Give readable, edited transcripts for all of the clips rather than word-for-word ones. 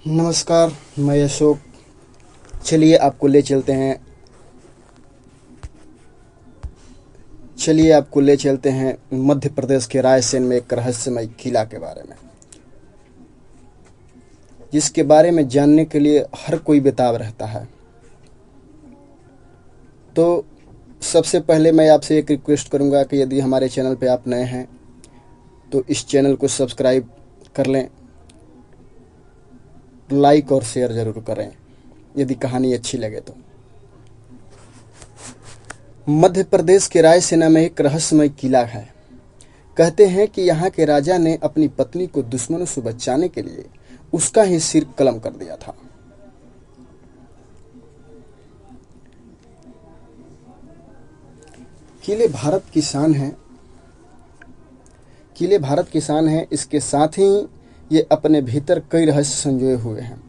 नमस्कार, मैं अशोक। चलिए आपको ले चलते हैं चलिए आपको ले चलते हैं मध्य प्रदेश के रायसेन में एक रहस्यमय किला के बारे में, जिसके बारे में जानने के लिए हर कोई बेताब रहता है। तो सबसे पहले मैं आपसे एक रिक्वेस्ट करूंगा कि यदि हमारे चैनल पे आप नए हैं तो इस चैनल को सब्सक्राइब कर लें, लाइक और शेयर ज़रूर करें यदि कहानी अच्छी लगे तो। मध्य प्रदेश के रायसेना में एक रहस्यमय किला है। कहते हैं कि यहाँ के राजा ने अपनी पत्नी को दुश्मनों से बचाने के लिए उसका ही सिर कलम कर दिया था। किले भारत की शान है। किले भारत की शान है। इसके साथ ही ये अपने भीतर कई रहस्य संजोए हुए हैं।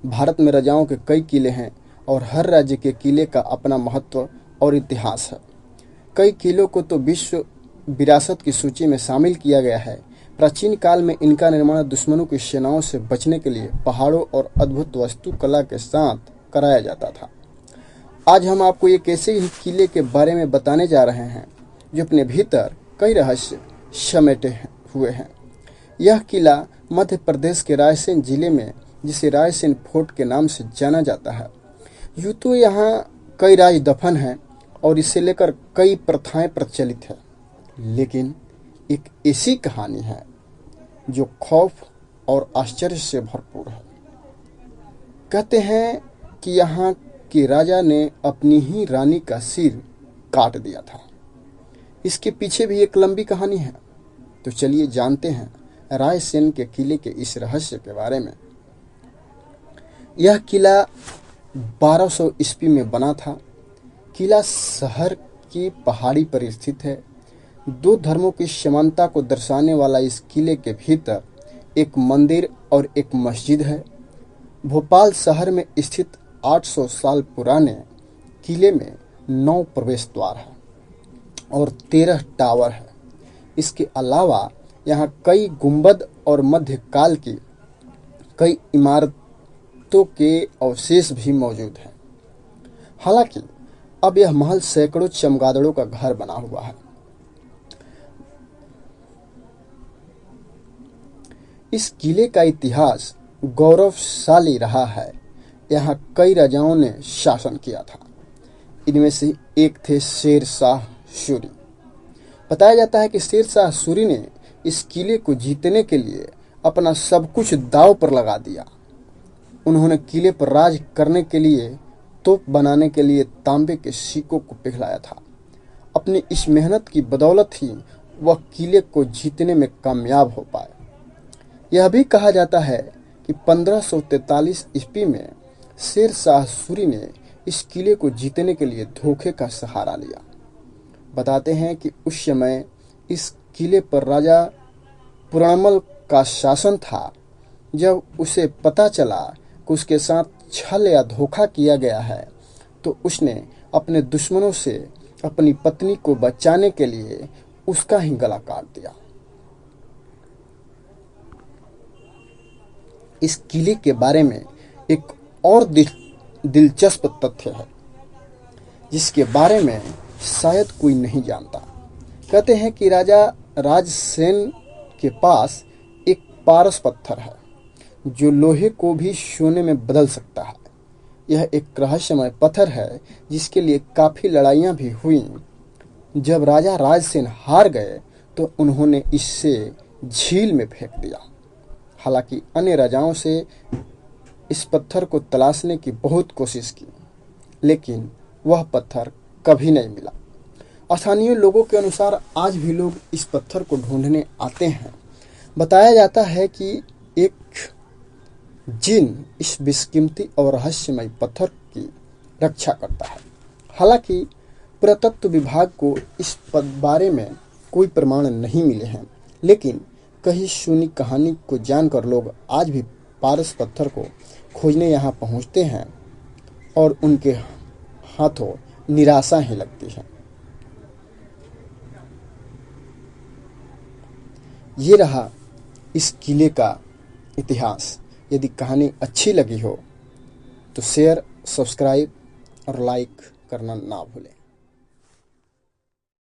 भारत में राजाओं के कई किले हैं और हर राज्य के किले का अपना महत्व और इतिहास है। कई किलों को तो विश्व विरासत की सूची में शामिल किया गया है। प्राचीन काल में इनका निर्माण दुश्मनों की सेनाओं से बचने के लिए पहाड़ों और अद्भुत वास्तुकला के साथ कराया जाता था। आज हम आपको एक ऐसे ही किले के बारे में बताने जा रहे हैं जो अपने भीतर कई रहस्य समेटे हुए हैं। यह किला मध्य प्रदेश के रायसेन जिले में, जिसे रायसेन फोर्ट के नाम से जाना जाता है। यूँ तो यहाँ कई राज दफन हैं और इसे लेकर कई प्रथाएं प्रचलित है, लेकिन एक ऐसी कहानी है जो खौफ और आश्चर्य से भरपूर है। कहते हैं कि यहाँ के राजा ने अपनी ही रानी का सिर काट दिया था। इसके पीछे भी एक लंबी कहानी है। तो चलिए जानते हैं रायसेन के किले के इस रहस्य के बारे में। यह किला 1200 ईस्वी में बना था। किला शहर की पहाड़ी पर स्थित है। दो धर्मों की समानता को दर्शाने वाला इस किले के भीतर एक मंदिर और एक मस्जिद है। भोपाल शहर में स्थित 800 साल पुराने किले में 9 प्रवेश द्वार है और 13 टावर है। इसके अलावा यहाँ कई गुंबद और मध्यकाल की कई इमारतों के अवशेष भी मौजूद हैं। हालांकि अब यह महल सैकड़ों चमगादड़ों का घर बना हुआ है। इस किले का इतिहास गौरवशाली रहा है। यहाँ कई राजाओं ने शासन किया था। इनमें से एक थे शेर शाह सूरी। बताया जाता है कि शेर शाह सूरी ने इस किले को जीतने के लिए अपना सब कुछ दांव पर लगा दिया। उन्होंने किले पर राज करने के लिए तोप बनाने के लिए तांबे के सिक्कों को पिघलाया था। अपनी इस मेहनत की बदौलत ही वह किले को जीतने में कामयाब हो पाए। यह भी कहा जाता है कि 1543 ईस्वी में शेर शाह सूरी ने इस किले को जीतने के लिए धोखे का सहारा लिया। बताते हैं कि उस समय इस किले पर राजा पुरणमल का शासन था। जब उसे पता चला कि उसके साथ छल या धोखा किया गया है, तो उसने अपने दुश्मनों से अपनी पत्नी को बचाने के लिए उसका ही गला काट दिया। इस किले के बारे में एक और दिलचस्प तथ्य है, जिसके बारे में शायद कोई नहीं जानता। कहते हैं कि राजा राजसेन के पास एक पारस पत्थर है जो लोहे को भी सोने में बदल सकता है। यह एक रहस्यमय पत्थर है जिसके लिए काफी लड़ाइयां भी हुई। जब राजा राजसेन हार गए तो उन्होंने इससे झील में फेंक दिया। हालांकि अन्य राजाओं से इस पत्थर को तलाशने की बहुत कोशिश की, लेकिन वह पत्थर कभी नहीं मिला। स्थानीय लोगों के अनुसार आज भी लोग इस पत्थर को ढूंढने आते हैं। बताया जाता है कि एक जिन इस बेशकीमती और रहस्यमय पत्थर की रक्षा करता है। हालांकि पुरातत्व विभाग को इस बारे में कोई प्रमाण नहीं मिले हैं, लेकिन कहीं सुनी कहानी को जानकर लोग आज भी पारस पत्थर को खोजने यहाँ पहुँचते हैं और उनके हाथों निराशा ही लगती है। ये रहा इस किले का इतिहास। यदि कहानी अच्छी लगी हो तो शेयर, सब्सक्राइब और लाइक करना ना भूलें।